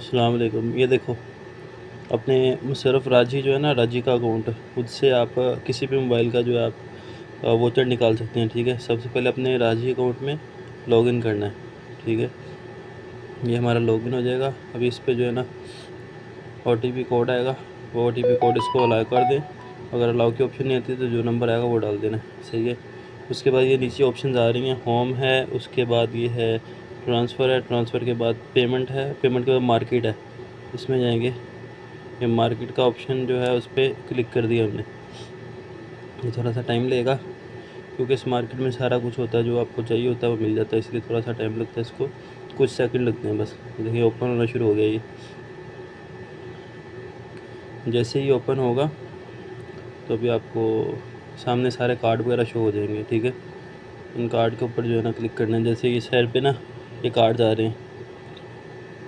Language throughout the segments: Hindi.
अस्सलाम वालेकुम। ये देखो, अपने मुशर्रफ राजी जो है ना, राजी का अकाउंट, उससे आप किसी भी मोबाइल का जो है आप वोचर निकाल सकते हैं। ठीक है, सबसे पहले अपने राजी अकाउंट में लॉगिन करना है। ठीक है, ये हमारा लॉगिन हो जाएगा। अभी इस पे जो है ना OTP कोड आएगा, वो OTP कोड इसको अलाउ कर दें। अगर अलाउ की ऑप्शन नहीं आती तो जो नंबर आएगा वो डाल देना। सही है। उसके बाद ये नीचे ऑप्शंस आ रही हैं, होम है, उसके बाद ये है ट्रांसफ़र है, ट्रांसफ़र के बाद पेमेंट है, पेमेंट के बाद मार्केट है। इसमें जाएंगे, ये मार्केट का ऑप्शन जो है उस पर क्लिक कर दिया हमने। ये थोड़ा सा टाइम लेगा क्योंकि इस मार्केट में सारा कुछ होता है, जो आपको चाहिए होता है वो मिल जाता है, इसलिए थोड़ा सा टाइम लगता है इसको, कुछ सेकंड लगते हैं बस। देखिए ओपन होना शुरू हो गया ये। जैसे ही ओपन होगा तो अभी आपको सामने सारे कार्ड वगैरह शो हो जाएंगे। ठीक है, इन कार्ड के ऊपर जो है ना क्लिक करना है। जैसे इस साइड पे ना ये कार्ड आ रहे हैं,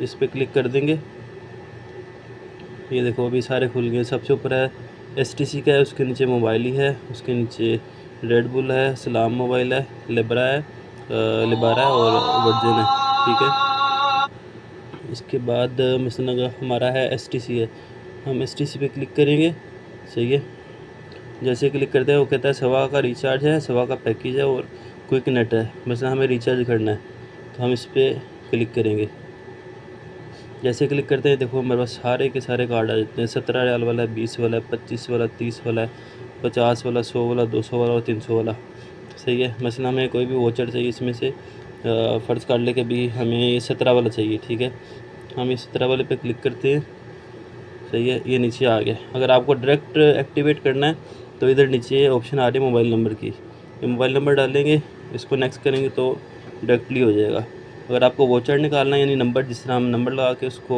इस पर क्लिक कर देंगे। ये देखो अभी सारे खुल गए। सबसे ऊपर है STC का है, उसके नीचे मोबाइल ही है, उसके नीचे रेड बुल है, सलाम मोबाइल है, लिब्रा है, लिबारा है और वर्जिन है। ठीक है, इसके बाद मिसल हमारा है STC है, हम STC पे क्लिक करेंगे। सही है, जैसे क्लिक करते हैं वो कहता है 100 का रिचार्ज है, 100 का पैकेज है और क्विक नेट है। मतलब हमें रिचार्ज करना है तो हम इस पर क्लिक करेंगे। जैसे क्लिक करते हैं देखो हमारे पास सारे के सारे कार्ड आ जाते हैं। 17 रियाल वाला है, 20 वाला है, 25 वाला, 30 वाला है, 50 वाला, 100 वाला, 200 वाला और 300 वाला। सही है, मसला हमें कोई भी वोचर चाहिए इसमें से, फ़र्ज़ कर ले के भी हमें ये 17 वाला चाहिए। ठीक है, हम ये 17 वाले पे क्लिक करते हैं। सही है, ये नीचे आ गया। अगर आपको डायरेक्ट एक्टिवेट करना है तो इधर नीचे ऑप्शन आ रही है मोबाइल नंबर की, ये मोबाइल नंबर डालेंगे, इसको नेक्स्ट करेंगे तो डायरेक्टली हो जाएगा। अगर आपको वोचर निकालना है, यानी नंबर, जिस तरह हम नंबर लगा के उसको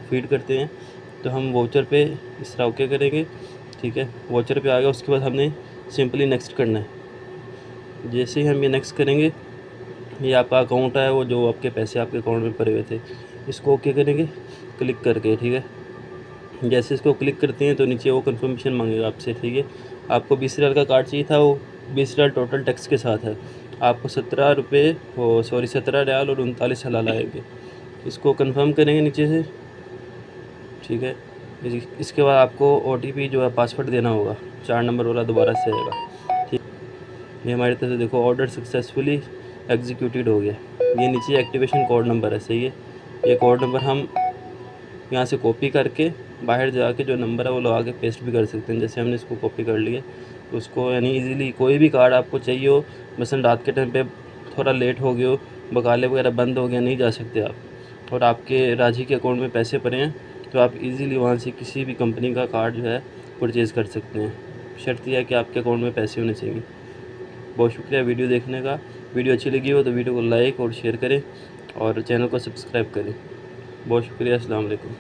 फीड करते हैं, तो हम वोचर पे इस तरह ओके करेंगे। ठीक है, वोचर पे आ गया, उसके बाद हमने सिंपली नेक्स्ट करना है। जैसे ही हम ये नेक्स्ट करेंगे, ये आपका अकाउंट है, वो जो आपके पैसे आपके अकाउंट में पड़े हुए थे, इसको ओके करेंगे क्लिक करके। ठीक है, जैसे इसको क्लिक करते हैं तो नीचे वो कंफर्मेशन मांगेगा आपसे। ठीक है, आपको 20 रियाल का कार्ड चाहिए था, वो 20 रियाल टोटल टैक्स के साथ है। आपको 17 रुपये, वो सॉरी 17 रियाल और 39 हलाल आएंगे। इसको कंफर्म करेंगे नीचे से। ठीक है, इसके बाद आपको OTP जो है पासवर्ड देना होगा, 4 नंबर वाला दोबारा से आएगा। ठीक, ये हमारी तरफ से देखो ऑर्डर सक्सेसफुली एग्जीक्यूटेड हो गया। ये नीचे एक्टिवेशन कोड नंबर है। सही है, ये कोड नंबर हम यहाँ से कॉपी करके बाहर जाके जो नंबर है वो लगा के पेस्ट भी कर सकते हैं। जैसे हमने इसको कॉपी कर लिया तो उसको यानी इजीली कोई भी कार्ड आपको चाहिए हो, मसलन रात के टाइम पे थोड़ा लेट हो गया हो, बकाले वगैरह बंद हो गया, नहीं जा सकते आप, और आपके राजी के अकाउंट में पैसे पड़े हैं, तो आप इजीली वहाँ से किसी भी कंपनी का कार्ड जो है परचेज़ कर सकते हैं। शर्त यह है कि आपके अकाउंट में पैसे होने चाहिए। बहुत शुक्रिया वीडियो देखने का। वीडियो अच्छी लगी हो तो वीडियो को लाइक और शेयर करें और चैनल को सब्सक्राइब करें। बहुत शुक्रिया। अस्सलाम वालेकुम।